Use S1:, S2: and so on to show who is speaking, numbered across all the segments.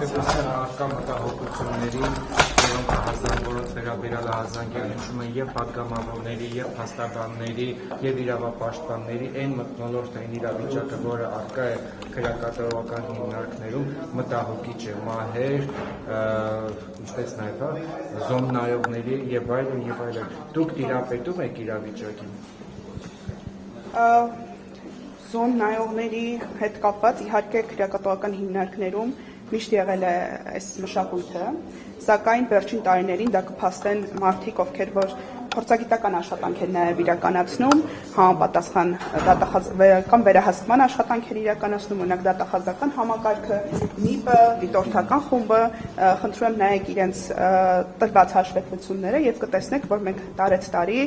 S1: Դեպքերում արկա մտահոգությունների, որոնց վերաբերյալ հազանգյան հնչում են եւ պատգամավորների, եւ փաստաբանների, եւ իրավապաշտպանների այն մթնոլորտ այն իրավիճակը, որը արկա է քրեակատարողական հիմնարկներում, մտահոգիչ է, մահեր, ինչպես նաեւ զոմնայողների եւ այլն եւ այլն։ Դուք տիրապետում եք իրավիճակին։
S2: Զոմնայողների հետ կապված իհարկե քրեակատարողական հիմնարկներում միշտ եղել է այս մշակույթը, սակայն վերջին տարիներին դա կփաստեն մարդիկ, ովքեր որ փորձագիտական աշխատանք են նաև իրականացնում, համապատասխան դատախազական վերահսկման աշխատանքեր իրականացնում, օրինակ դատախազական համակարգը, ՆԻՊ-ը, դիտորդական խումբը, խնդրում եմ նայեք իրենց տրված հաշվետվությունները եւ կտեսնեք, որ մենք տարեցտարի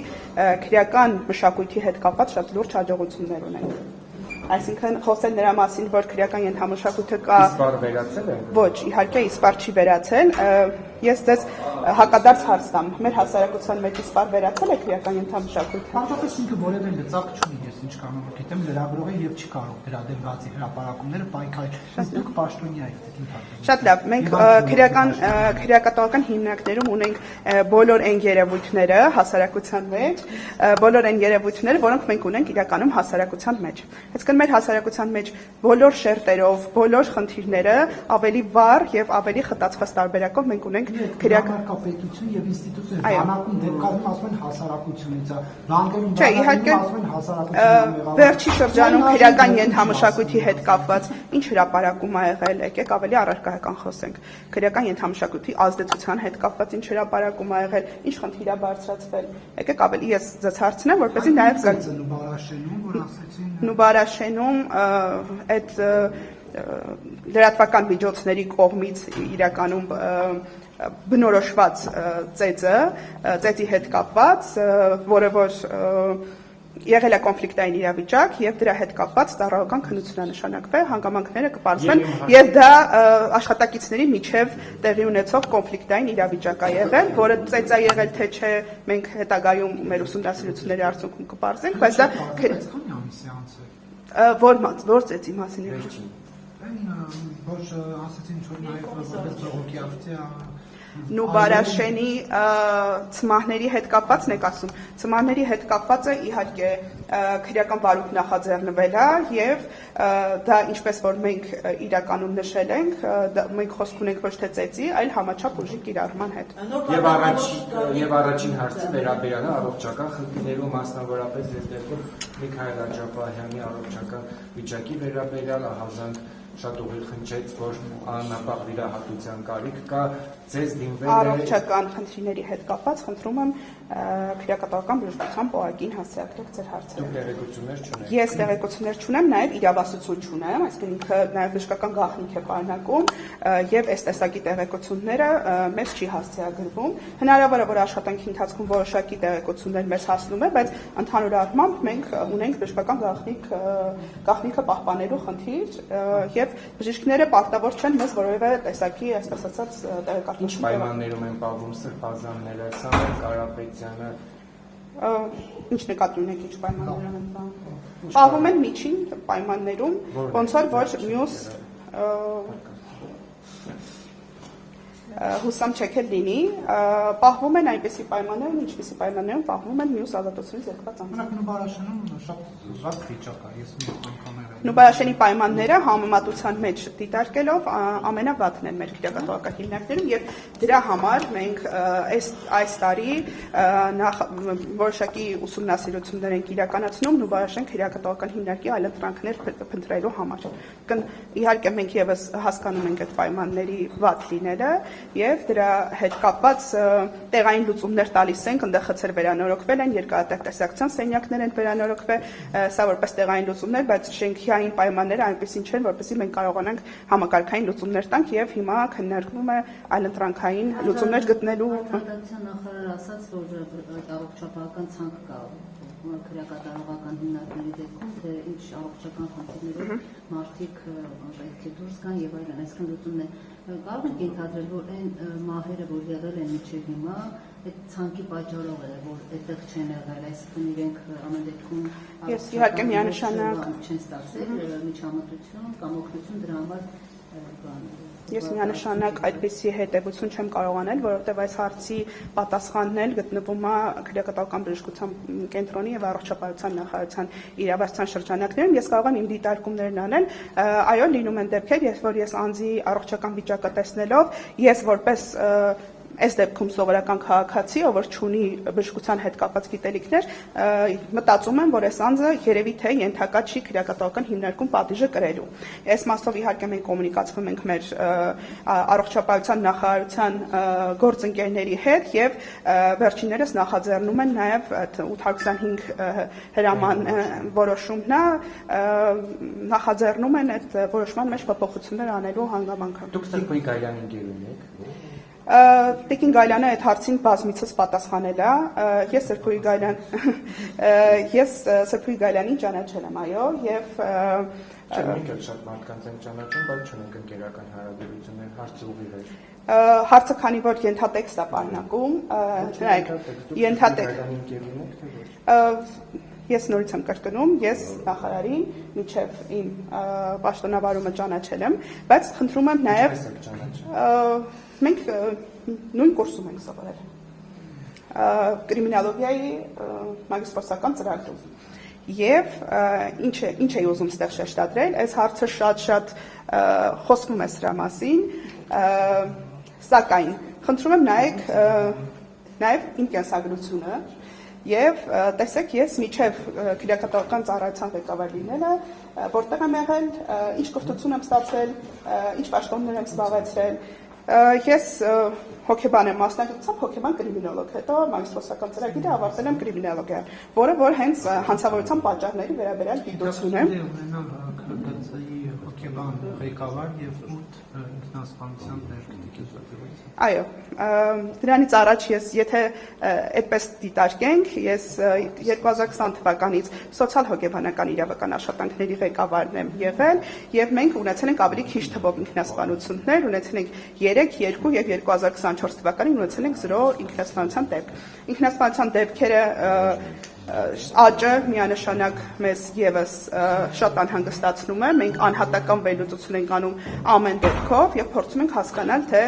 S2: քրեական մշակույթի հետ կապված շատ լուրջ հաջողություններ ունենք։ Այսինքն խոսել նրա մասին, որ քրեական ենթամշակույթը կա։
S1: Իսպար վերացել է։
S2: Ոչ, իհարկե իսպար չի վերացել։ Ես ձեզ հակադարձ հարց տամ։ Մեր հասարակության մեջ իսպար վերացել է քրեական ենթամշակույթը։
S3: Պարզապես ինքը որևէ լծակ չունի, ես ինչ կանոն գիտեմ, լրագրող է եւ չի կարող դրա դեմ բացի հրապարակումները պայքարել։ Դուք պաշտոնյա եք դիտարկել։
S2: Շատ լավ, մենք քրեակատարողական հիմնարկներում ունենք բոլոր այն երևույթները հասարակության մեջ, բոլոր այն երևույթները, որոնք մենք ունենք իրականում հասարակության մեջ։ Այսինքն մեր հասարակության մեջ բոլոր շերտերով, բոլոր խնդիրները ավելի վառ եւ ավելի խտացված տարբերակով մենք ունենք
S3: քրեակապետություն եւ ինստիտուցիա բանակում դեպքերում ասում են հասարակությունից է, լանգերում
S2: ասում
S3: են հասարակությունից։
S2: Վերջի շրջանում քրեական ենթամշակույթի հետ կապված ինչ հրապարակում ա եղել, եկեք ավելի առարկայական խոսենք։ Քրեական ենթամշակույթի ազդեցության հետ կապված ինչ հրապարակում ա եղել, ինչ խնդիր ա բարձրացվել։ Եկեք ավելի ես ձեզ հարցնեմ, որպեսզի նաեւ Նուբարաշենում այդ լրատվական միջոցների կողմից իրականում բնորոշված ծեծի հետ կապված, որը որ եղել է կոնֆլիկտային իրավիճակ եւ դրա հետ կապված ծառայական քննություն է նշանակվել, հանգամանքները կպարզվեն եւ դա աշխատակիցների միջև տեղի ունեցող կոնֆլիկտային իրավիճակ է եղել, որը ծեծ է եղել թե չէ, մենք հետագայում մեր ուսումնասիրությունների արդյունքում կպարզենք, բայց դա որ ծեծի մասին է։
S3: Ոչ ասացին, որ նաեւ որպես բողոքի ակցիա
S2: Նուբարաշենի ծմահների հետ կապվածն եք ասում։ Ծմահների հետ կապվածը իհարկե քրեական վարույթ նախաձեռնվել է եւ դա ինչպես որ մենք իրականում նշել ենք, մենք խոսք ունենք ոչ թե ծեծի, այլ համաչափ ուժի կիրառման հետ։
S1: Եվ առաջին հարցը վերաբերյալ է առողջական խնդիրներու, մասնավորապես այս դեպքում Միքայել Աջապահյանի առողջական վիճակի վերաբերյալ ահազանգ շատ ուղիղ խնդրեց, որ աննապահ վիրահատության կարիք կա, ձեզ դիմվել է
S2: առողջական խնդիրների հետ կապված, խնդրում եմ քրեակատարողական բժշկության պոակին հասցեագրեք ձեր հարցերը։
S1: Դուք տեղեկություններ չունեք։
S2: Ես տեղեկություններ չունեմ, նաև իրավասություն չունեմ, այսինքն ինքը նաև բժշկական գաղտնիք է պարունակում եւ այս տեսակի տեղեկությունները մեզ չի հասցեագրվում։ Հնարավոր է, որ աշխատանքի ընթացքում որոշակի տեղեկություններ մեզ հասնում է, բայց ընդհանուր առմամբ մենք ունենք բժշկական գաղտնիքը պահպանելու խնդիր եւ բժիշկները պարտավոր չեն մեզ որևէ տեսակի, այսպես ասած, տեղեկատվություն։
S1: Ինչ պայմաններում են պահվում սրբազանները, Սամվել Կարապետյանը։
S2: Ինչ նկատի ունեք, ինչ պայմաններում են պահվում։ Պահվում են միջին պայմաններում, ոնց որ մյուս հուսամ չեք էլ լինի, պահվում են այնպիսի պայմաններում, ինչպիսի պայմաններում պահվում են մյուս ազատությունից եկված անձինք։
S3: Նուբարաշենում շատ վիճակ է, ես մի անգամ
S2: Նուբարաշենի պայմանները համեմատության մեջ դիտարկելով ամենավատն են մեր քրեակատարողական հիմնարկներում եւ դրա համար մենք այս տարի որոշակի ուսումնասիրություններ ենք իրականացնում Նուբարաշեն քրեակատարողական հիմնարկի այլընտրանքներ փնտրելու համար։ Իհարկե մենք եւս հասկանում ենք այդ պայմանների վատ լինելը եւ դրա հետ կապված տեղային լուծումներ տալիս ենք, այնտեղ խցեր վերանորոգվել են, երկարատեսակցության սենյակներ են վերանորոգվել, սա որպես տեղային լուծումներ, բայց շենքային պայմանները այնպեսին չեն, որպեսզի մենք կարողանանք համակարգային լուծումներ տանք եւ հիմա քննարկվում է այլընտրանքային լուծումներ գտնելու։
S4: Արտադրության նախարարը ասաց, որ առողջապահական ցանկ կա քրեակատարողական հիմնարկների դեպքում, թե ինչ առողջական խնդիրներով մարդիկ պետք է դուրս գան եւ այլն, այսինքն լուծումն է։ Կարող եք ենթադրել, որ այն մահերը, որ եղել են մինչև հիմա, այդ ցանկի պատճառով է, որ այդտեղ չեն եղել, այսինքն իրենք ամեն դեպքում
S2: Ես իհարկե միանշանակ
S4: չեն ստացել միջամտություն կամ օգնություն դրա համար
S2: Ես միանշանակ այդպիսի հետևություն չեմ կարող անել, որովհետև այս հարցի պատասխանն էլ գտնվում է քրեակատարական բժշկության կենտրոնի եւ առողջապահության նախարարության իրավասության շրջանակներում։ Ես կարող եմ իմ դիտարկումներն անել, այո, լինում են դեպքեր, երբ որ ես անձի առողջական վիճակը տեսնելով, ես որպես այս դեպքում սովորական քաղաքացի, ով որ չունի բժշկության հետ կապված գիտելիքներ, մտածում եմ, որ այս անձը երևի թե ենթակա չի քրեակատարական հիմնարկում պատիժը կրելու։ Այս մասով իհարկե մենք կոմունիկացվում ենք մեր առողջապահության նախարարության գործընկերների հետ եւ վերջիններս նախաձեռնում են նաեւ 825 հրաման որոշումն է, նախաձեռնում են այդ որոշման մեջ փոփոխություններ անելու հանգամանքը։
S1: Դուք Սրբոյի Գայլյանի ընկերուհին եք։
S2: Տիկին Գայլյանը այդ հարցին բազմիցս պատասխանել է, ես Սրբոյի Գայլյանին ճանաչել եմ, այո, եւ
S1: Մենք էլ շատ մարդկանց ենք ճանաչում, բայց չունենք ընկերական հարաբերություններ, հարցը ուղիղ է։
S2: Հարցը քանի որ ենթատեքստ է պարունակում,
S1: Գայլյանի ընկերուհին եք, թե ոչ։
S2: Ես նորից եմ կրկնում, ես նախարարին միջև իմ պաշտոնավարումը ճանաչել եմ, բայց խնդրում եմ նաև մենք նույն կուրսում ենք սովորել կրիմինալոգիայի մագիստրոսական ծրագրում եւ ինչ է ուզում ստեղ շեշտադրել, այս հարցը շատ խոսվում է սրա մասին, սակայն խնդրում եմ նաև իմ կենսագրությունը Եվ տեսեք, ես միջև քրեակատարական ծառայության ղեկավար լինելը, որտեղ եմ եղել, ինչ կրթություն եմ ստացել, ինչ պաշտոններ եմ զբաղեցրել, ես հոգեբան եմ մասնագիտությամբ, հոգեբան կրիմինոլոգ, հետո մագիստրոսական ծրագիրը ավարտել եմ կրիմինոլոգիա, որը որ հենց հանցավորության պատճառների վերաբերյալ գիտություն եմ։
S3: Հոգեբան ղեկավար եւ 8 ինքնասպանության ներկայացուցիչ։
S2: Այո, դրանից առաջ ես, եթե այդպես դիտարկենք, ես 2020 թվականից սոցիալ հոգեբանական իրավական աշխատանքների ղեկավարն եմ եղել եւ մենք ունեցել ենք ավելի քիչ թվով ինքնասպանություններ, ունեցել ենք 3, 2 եւ 2024 թվականին ունեցել ենք 0 ինքնասպանության դեպք։ Ինքնասպանության դեպքերը աճը միանշանակ մեզ եւս շատ անհանգստացնում է, մենք անհատական վերլուծություն ենք անում ամեն դեպքով եւ փորձում ենք հասկանալ, թե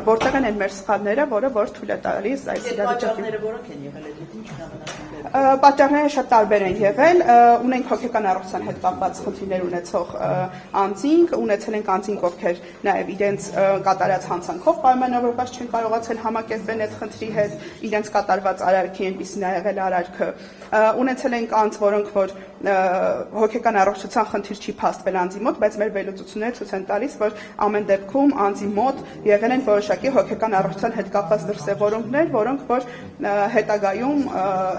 S2: որտեղ են մեր սխալները, որը որ թույլ է տալիս այս իրավիճակին։
S5: Որոնք են եղել այդ ինչ կամենասում։
S2: Պատճառները շատ տարբեր են եղել, ունենք հոգեկան առողջության հետ կապված խնդիրներ ունեցող անձինք, ունեցել ենք անձինք, ովքեր նաև իրենց կատարած հանցանքով պայմանավորված չեն կարողացել համակերպել այդ խնդրի հետ, իրենց կատարված արարքի այնպիսին ա եղել արարքը, ունեցել ենք անձ, որոնք որ հոգեկան առողջության խնդիր չի փաստվել անձի մոտ, բայց մեր վերլուծությունները ցույց են տալիս, որ ամեն դեպքում անձի մոտ եղել են որոշակի հոգեկան առողջության հետ կապված դրսևորումներ, որոնք որ հետագայում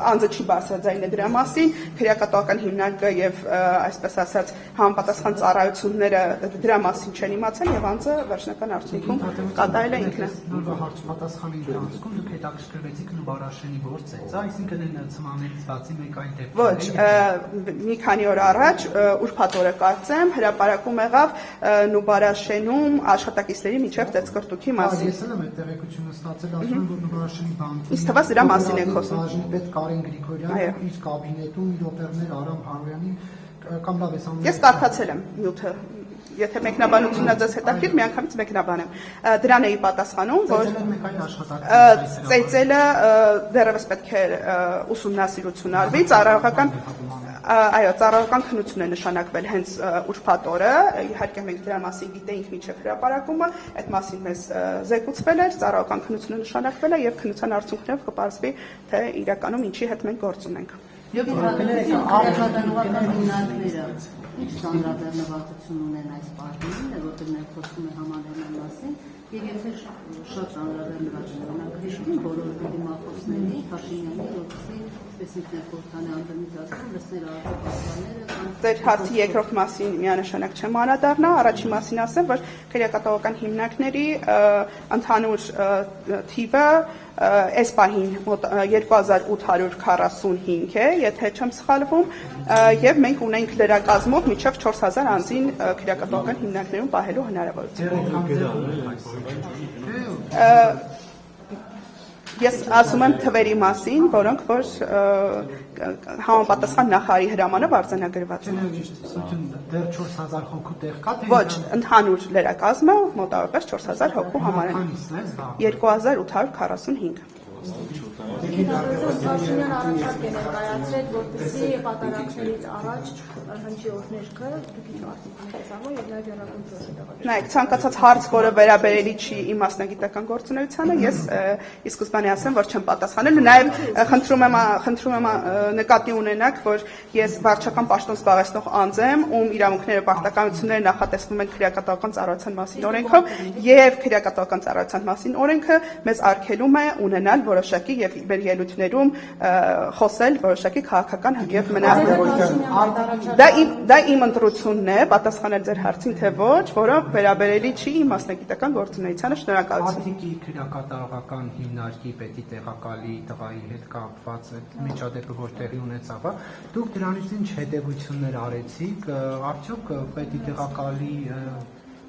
S2: անձը չի բարձրաձայնել դրա մասին, քրեակատարական հիմնարկը եւ այսպես ասած համապատասխան ծառայությունները դրա մասին չեն իմացել եւ անձը վերջնական արդյունքում կատարել է ինքնը։
S3: Նոր հարց-պատասխանի ընթացքում դուք հետաքրքրվեցիք Նուբարաշենի գործից, այսինքն այն ծմաներից բացի մեկ այլ դեպք։
S2: Ոչ, մի քանի օր առաջ ուրբաթ օրը կարծեմ հրապարակում եղավ Նուբարաշենում աշխատակիցների միջև ծեծկրտուքի մասին։
S3: Ես եմ այդ տեղեկությունը ստացել, ասում եմ, որ Նուբարաշենի բանկի
S2: Իսկ թվաց դրա մասին ենք խոսում։
S3: Բաժնի պետ Կարեն Գրիգորյանը իր կաբինետում իր օպերներ Արամ Հարոյանին կամ լավ ես անում։
S2: Ես կարդացել եմ նյութը։ Եթե մեկնաբանությունը ձեզ հետաքրքիր, միանգամից մեկնաբանեմ։ Դրան էի պատասխանում, որ ծեծելը դեռևս պետք է ուսումնասիրություն արվի, ծառայական քննություն է նշանակվել հենց ուրբաթ օրը, իհարկե մենք դրա մասին գիտեինք մինչև հրապարակումը, այդ մասին մեզ զեկուցվել էր, ծառայական քննությունը նշանակվել է եւ քննության արդյունքներով կպարզվի, թե իրականում ինչի հետ մենք գործ ունենք։
S4: Եվ քրեակատարական հիմնարկները ինչ ծանրաբեռնվածություն ունեն այս պարտիզին, որտեղ մենք խոսում ենք համանդրման մասին, եւ եթե շատ ծանրաբեռնված օրինակ բոլոր դիմախոսների, Փաշինյանի, Ռոբսի, այսպես ինքնախորհրդանի անդամից ասում, լսներ արտադրողները կամ
S2: Ձեր հարցի երկրորդ մասին միանշանակ չեմ անդրադառնա, առաջին մասին ասեմ, որ քրեակատարական հիմնարկների ընդհանուր թիվը այս պահին 2845 է, եթե չեմ սխալվում, եւ մենք ունենք լրակազմով մինչև 4000 անձին քրեակատարական հիմնարկներում պահելու հնարավորություն։ Ես ասում եմ թվերի մասին, որոնք որ համապատասխան նախարարի հրամանով արձանագրված են։
S3: Դեռ 4000 հոգու տեղ կա, թե
S2: Ոչ, ընդհանուր լրակազմը մոտավորապես 4000 հոգու համար է։ 2845։
S6: Փաշինյանը առաջարկ է ներկայացրել, որպեսզի պատարակներից առաջ հնչի օրհներգը, դուք ինչ արդյունք եք եւ նաեւ երակոմ ծրագրը։
S2: Նայեք, ցանկացած հարց, որը վերաբերելի չի իմ մասնագիտական գործունեությանը, ես ի սկզբանե ասեմ, որ չեմ պատասխանել, նաեւ խնդրում եմ նկատի ունենաք, որ ես վարչական պաշտոն զբաղեցնող անձ եմ, ում իրավունքները, պարտականությունները նախատեսվում են քրեակատվական ծառայության մասին օրենքով, եւ քրեակատվական ծառայության մասին օրենքը մեզ արգելում է ունենալ որոշակի եւ մեր ելույթներում խոսել որոշակի քաղաքական եւ դա իմ ընտրությունն է պատասխանել ձեր հարցին թե ոչ, որը վերաբերելի չի իմ մասնագիտական գործունեությանը, շնորհակալություն։
S3: Արտիկի քրեակատարողական հիմնարկի պետի տեղակալի տղայի հետ կապված այդ միջադեպը որ տեղի ունեցավ, դուք դրանից ինչ հետևություններ արեցիք, արդյոք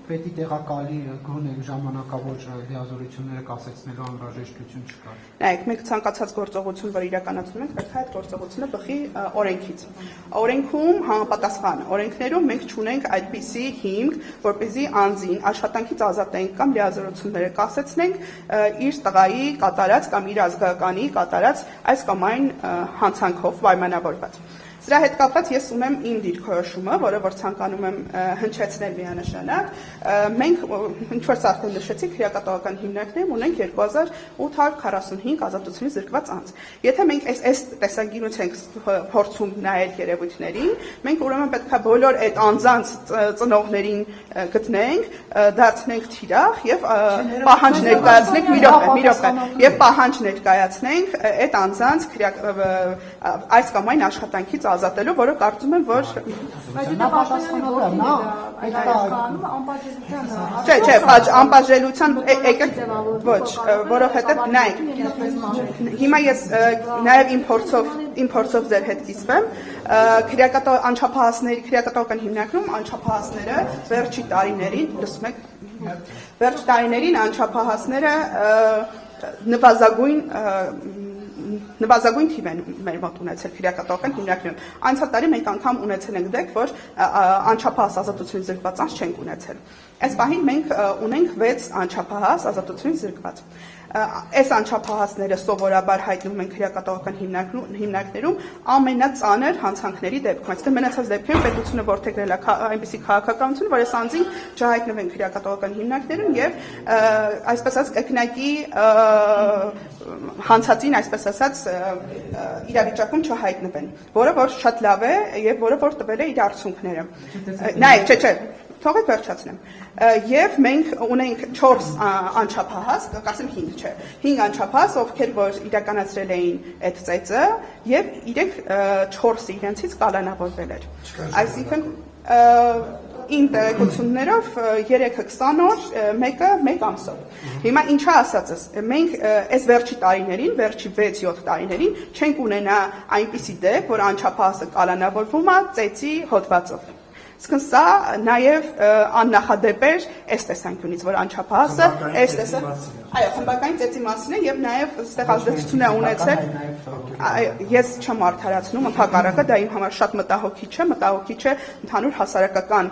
S3: պետի տեղակալի գոնե ժամանակավոր լիազորությունները կասեցնելու անհրաժեշտություն չկար։
S2: Նայեք, մենք ցանկացած գործողություն, որ իրականացնում ենք, պետք է այդ գործողությունը բխի օրենքից։ Օրենքում համապատասխան օրենքներում մենք չունենք այդպիսի հիմք, որպեսզի անձին աշխատանքից ազատենք կամ լիազորությունները կասեցնենք իր տղայի կատարած կամ իր ազգականի կատարած այս կամ այն հանցանքով պայմանավորված։ Սրա հետ կապված ես ունեմ իմ դիրքորոշումը, որը որ ցանկանում եմ հնչեցնել միանշանակ, մենք ինչ որ արդեն նշեցի քրեակատվական հիմնարկներում ունենք 2845 ազատությունից զրկված անձ։ Եթե մենք այս տեսանկյունից ենք փորձում նայել երևույթներին, մենք ուրեմն պետք է բոլոր այդ անձանց ծնողներին գտնենք, դարձնենք թիրախ եւ պահանջ ներկայացնենք մի րոպե, եւ պահանջ ներկայացնենք այդ անձանց այս կամ այն աշխատանքից ազատելու, որը կարծում եմ, որ անպատժելիության ոչ, որովհետև նայեք, հիմա ես նաև իմ փորձով ձեր հետ կիսվեմ, քրեակատվական հիմնարկում անչափահասները վերջի տարիներին, լսում եք, վերջի տարիներին անչափահասները նվազագույն թիվ են մեր մոտ ունեցել քրեակատվական հիմնարկներում։ Անցյալ տարի մենք անգամ ունեցել ենք դեպք, որ անչափահաս ազատությունից զրկված անձ չենք ունեցել։ Այս պահին մենք ունենք 6 անչափահաս ազատությունից զրկված։ Այս անչափահասները սովորաբար հայտնվում են քրեակատվական հիմնարկներում ամենածանր հանցանքների դեպքում։ Այսինքն մնացած դեպքերում պետությունը որդեգրել է այնպիսի քաղաքականություն, որ այս անձին չհայտնվեն քրեակատվական հիմնարկներում եւ այսպես ասած կրկնակի հանցածին այսպես ասած իրավիճակում չհայտնվեն, որը որ շատ լավ է եւ որը որ տվել է իր արդյունքները։ Նայեք, չէ, թողեք վերջացնեմ։ Եվ մենք ունենք 4 անչափահաս, կարծեմ 5 չէ, 5 անչափահաս, ովքեր որ իրականացրել էին այդ ծեծը եւ իրենք 4-ը իրենցից կալանավորվել էր։ Այսինքն իմ տեղեկություններով 3-ը 20 օր, մեկը 1 ամսով։ Հիմա ինչա ասածս, մենք այս վերջի տարիներին, վերջի 6-7 տարիներին չենք ունենա այնպիսի դեպք, որ անչափահասը կալանավորվում է ծեծի հոդվածով։ Իսկ սա նաև աննախադեպ էր այս տեսանկյունից, որ անչափահասը այս տեսը, այո, խմբակային ծեծի մասին է եւ նաև այստեղ ազդեցություն է ունեցել։ Ես չեմ արդարացնում, ընդհակառակը դա իմ համար շատ մտահոգիչ է ընդհանուր հասարակական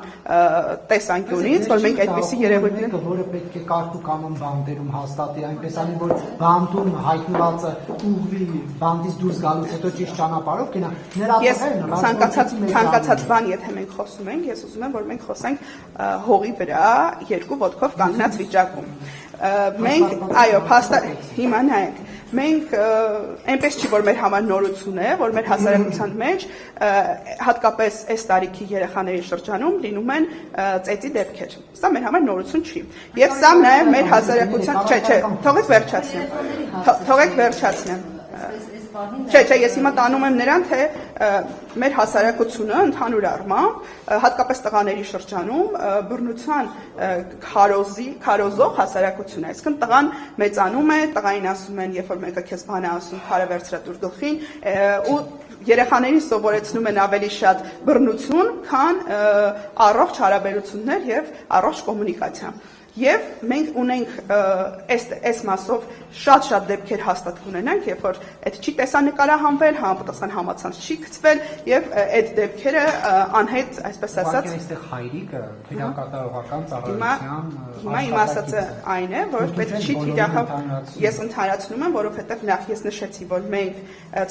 S2: տեսանկյունից, որ մենք այդպիսի երևույթներ,
S3: որը պետք է կարգ ու կանոն բանդերում հաստատի, այնպես անի որ բանդում հայտնվածը ուղղվի բանդից դուրս գալուց հետո ճիշտ ճանապարհով գնա, նրա
S2: տղեն ցանկացած բան, եթե մենք խոսում ենք, ես ուզում եմ, որ մենք խոսենք հողի վրա երկու ոտքով կանգնած վիճակում։ Մենք, այո, հիմա նայեք, մենք այնպես չի, որ մեր համար նորություն է, որ մեր հասարակության մեջ հատկապես այս տարիքի երեխաների շրջանում լինում են ծեծի դեպքեր։ Սա մեր համար նորություն չի։ Եվ սա նաև մեր հասարակության, չէ, թողեք վերջացնեմ։ Չէ, ես հիմա տանում եմ նրան, թե մեր հասարակությունը ընդհանուր առմամբ, հատկապես տղաների շրջանում, բռնության քարոզող հասարակություն է։ Այսինքն տղան մեծանում է, տղային ասում են, երբ որ մեկը քեզ բան է ասում, քարը վերցրա դուր գլխին, ու երեխաներին սովորեցնում են ավելի շատ բռնություն, քան առողջ հարաբերություններ եւ առողջ կոմունիկացիա։ Եվ մենք ունենք այս մասով շատ դեպքեր հաստատ կունենանք, երբ որ այդ չի տեսանկարահանվել, համապատասխան համացանց չի գծվել եւ այդ դեպքերը անհետ, այսպես ասած,
S3: այստեղ հայրիկը քրեակատարողական ծառայության
S2: հիմա իմ ասածը այն է, որ պետք չի թիրախավ ես ընդհանրացնում եմ, որովհետեւ նախ ես նշեցի, որ մենք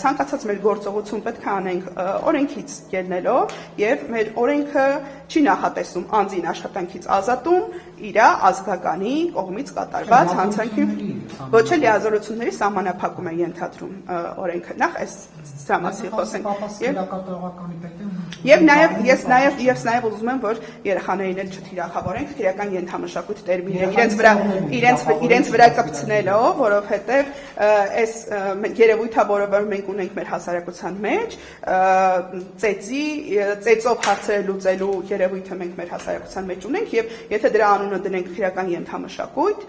S2: ցանկացած մեր գործողություն պետք է անենք օրենքից ելնելով եւ մեր օրենքը չի նախատեսում անձին աշխատանքից ազատում իր ազգականի կողմից կատարված հանցանքի ոչ էլ լիազորությունների սահմանափակում է ենթադրում օրենքը նախ այս դրամասի խոսենք եւ նաեւ ես նաեւ ուզում եմ որ երեխաներին էլ չթիրախավորենք քրեական ենթամշակույթ տերմինը իրենց վրա կպցնելով որովհետեւ այս երևույթը որը մենք ունենք մեր հասարակության մեջ ծեծով հարցերը լուծելու երևույթը մենք մեր հասարակության մեջ ունենք եւ եթե դրա անունը դնենք քրեական ենթամշակույթ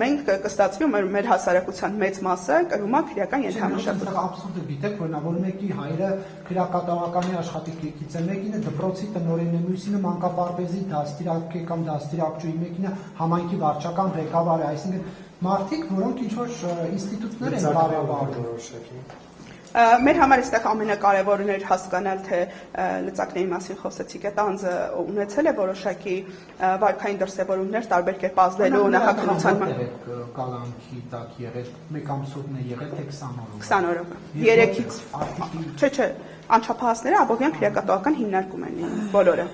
S2: մենք կստացվի մեր հասարակության մեծ մասը կրում է քրեական ենթամշակույթ
S3: աբսուրդը գիտեք որ նա որ մեկի հայրը քրեակատարողականի աշխատիկից է մեկինը դպրոցի տնօրենն է մյուսինը մանկապարտեզի դաստիարակ կամ դաստիարակչուի մեկինը համայնքի վարչական ղեկավար է այսինքն մարդիկ որոնք ինչ որ ինստիտուտներ են կառավարում
S2: Մեր համար այստեղ ամենակարևորն էր հասկանալ, թե լծակների մասին խոսեցիք, այդ անձը ունեցել է որոշակի վարքային դրսևորումներ տարբեր կերպ ազդելու նախաքննության
S3: կալանքի տակ եղել, մեկ ամսովն է եղել, թե
S2: 20 օրով։ 3-ից։ Չէ, անչափահասները Աբովյան քրեակատողական հիմնարկում են բոլորը։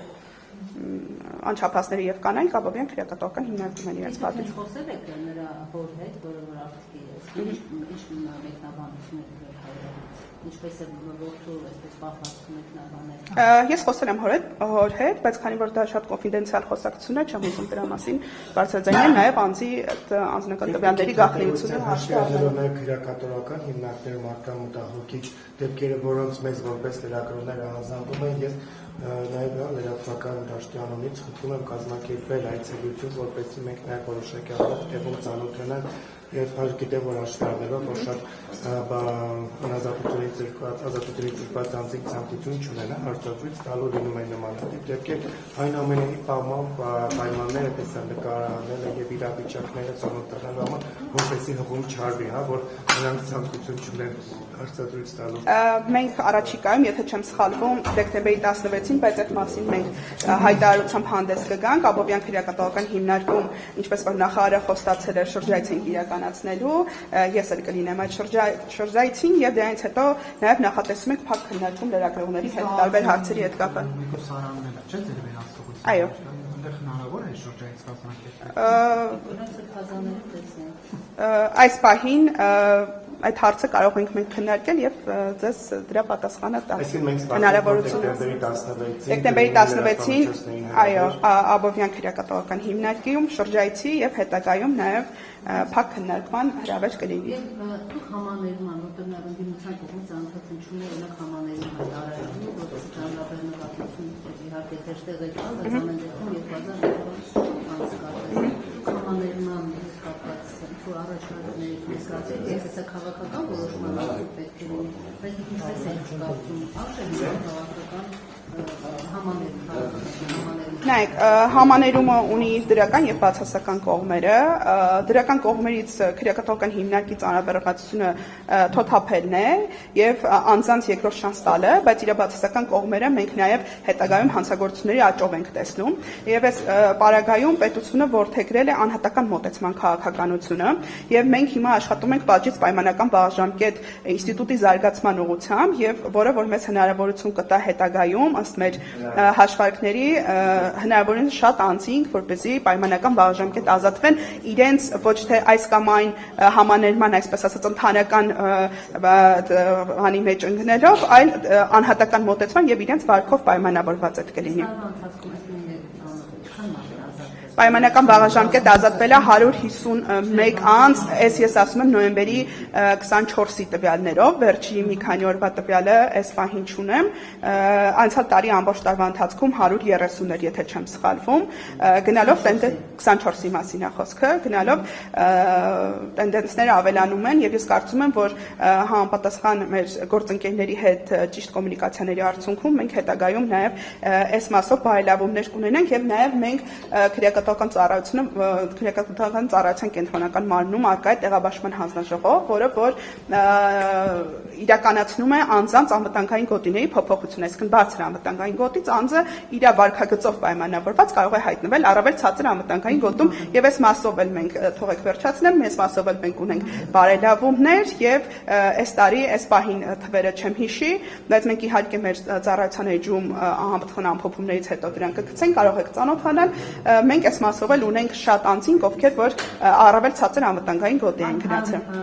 S2: Անչափահասները եւ կանայք Աբովյան քրեակատողական հիմնարկում են իրենց պատիժ։
S4: Խոսել եք նրա հոր հետ, որը որ արդյոք ինչ մեկնաբանություն է ինչպես է որդու այսպես պահվածքում մեկնաբանել։
S2: Ես խոսել եմ հոր հետ, բայց քանի որ դա շատ կոնֆիդենցիալ խոսակցություն է, չեմ ուզում դրա մասին բարձրաձայնել, նաև անձի անձնական տվյալների գաղտնիությունը հաշվի առնելով
S7: նաև քրեակատորական հիմնարկներում արտամտահոգիչ դեպքերը, որոնց մեզ որպես լրագրողներ անձնանում են, ես նաև լրատվական դաշտի անունից խնդրում եմ կազմակերպել այցելություն, որպեսզի մենք նաև որոշակի առանց տեղում ծանոթանանք եւ գիտեմ որ հաշվի առնելով որ շատ ազատությունից զրկված անձիկ ցանկություն չունենա հարցազրույց տալու լինում են նմանատիպ դեպքեր այն ամենի պայմանները տեսան նկարահանելը եւ իրավիճակները ծանոթանալու համար որպեսզի հղում չարվի որ նրանք ցանկություն չունեն հարցազրույց տալու
S2: մենք առաջիկայում եթե չեմ սխալվում դեկտեմբերի 16-ին բայց այդ մասին մենք հայտարարությամբ հանդես կգանք Աբովյան քրեակատողական հիմնարկում ինչպես որ նախարարը խոստացել է շրջայց ենք իրականացնելու ես էլ կլինեմ այդ շրջայցին եւ դրանից հետո նաեւ նախատեսում ենք փակ քննարկում լրագրողների հետ տարբեր հարցերի հետ կապը այո
S3: այնտեղ հնարավոր է շրջայց կազմակերպել
S2: այս պահին այդ հարցը կարող ենք մենք քննարկել եւ ձեզ դրա պատասխանը տալ։ Հնարավորությունը դեկտեմբերի 16-ին այո, Աբովյան քրեակատողական հիմնարկում շրջայցի եւ հետագայում նաեւ փակ քննարկման հրավեր կլինի։
S4: Դուք համաներում անոտորն ընդդիմության կողմից անհատություններ ունեք համաներում հայտարարելու, որպես ճանապարհնկատություն իհարկե դերտեղ եք, բայց ամեն դեպքում 2000 համաներում կապված ու առաջարկներ նստածել, եթե քաղաքական որոշման պետք է լինի, բայց ինչպես է կարծում, արժե քաղաքական
S2: Նայեք, համաներումը ունի դրական եւ բացասական կողմերը, դրական կողմերից քրեակատողական հիմնարկի ծանրաբեռնվածությունը թոթափելն է եւ անձանց երկրորդ շանս տալը, բայց իր բացասական կողմերը մենք նաեւ հետագայում հանցագործությունների աճով ենք տեսնում եւ այս պարագայում պետությունը որդեգրել է անհատական մոտեցման քաղաքականությունը եւ մենք հիմա աշխատում ենք բաժից պայմանական բաժամկետ ինստիտուտի զարգացման ուղղությամբ եւ որը որ մեզ հնարավորություն կտա հետագայում ըստ մեր հաշվարկների հնարավորինս շատ անձինք, որպեսզի պայմանական բաժամկետ ազատվեն իրենց ոչ թե այս կամ այն համաներման, այսպես ասած, ընդհանրական բանի մեջ ընկնելով, այլ անհատական մոտեցման եւ իրենց վարկով պայմանավորված այդ կլինի։ Պայմանական բաղաժամկետ ազատվել է 151 անձ, ես ասում եմ նոյեմբերի 24-ի տվյալներով, վերջի մի քանի օրվա տվյալը այս պահին չունեմ, անցյալ տարի ամբողջ տարվա ընթացքում 130 էր, եթե չեմ սխալվում, գնալով 24-ի մասին է խոսքը, գնալով տենդենսները ավելանում են եւ ես կարծում եմ, որ համապատասխան մեր գործընկերների հետ ճիշտ կոմունիկացիաների արդյունքում մենք հետագայում նաեւ այս մասով բարելավումներ կունենանք եւ նաեւ մենք քրեակատվական ծառայության կենտրոնական մարմնում արկա է տեղաբաշխման հանձնաժողով, որը որ իրականացնում է անձանց անվտանգային գոտիների փոփոխություն, այսինքն բարձր անվտանգային գոտից անձը իր վարքագծով պայմանավորված կարող է հայտնվել առավել ցածր անվտանգային գոտում եւ այս մասով էլ մենք թողեք վերջացնեմ, այս մասով էլ մենք ունենք բարելավումներ եւ այս տարի այս պահին թվերը չեմ հիշի, բայց մենք իհարկե մեր ծառայության էջում անհամբխան ամփոփումներից հետո դրանք կգցենք, կարող եք ծանոթանալ, մենք այս մասով էլ ունենք շատ անձինք, ովքեր որ առավել ցածր անվտանգային գոտի են գնացել։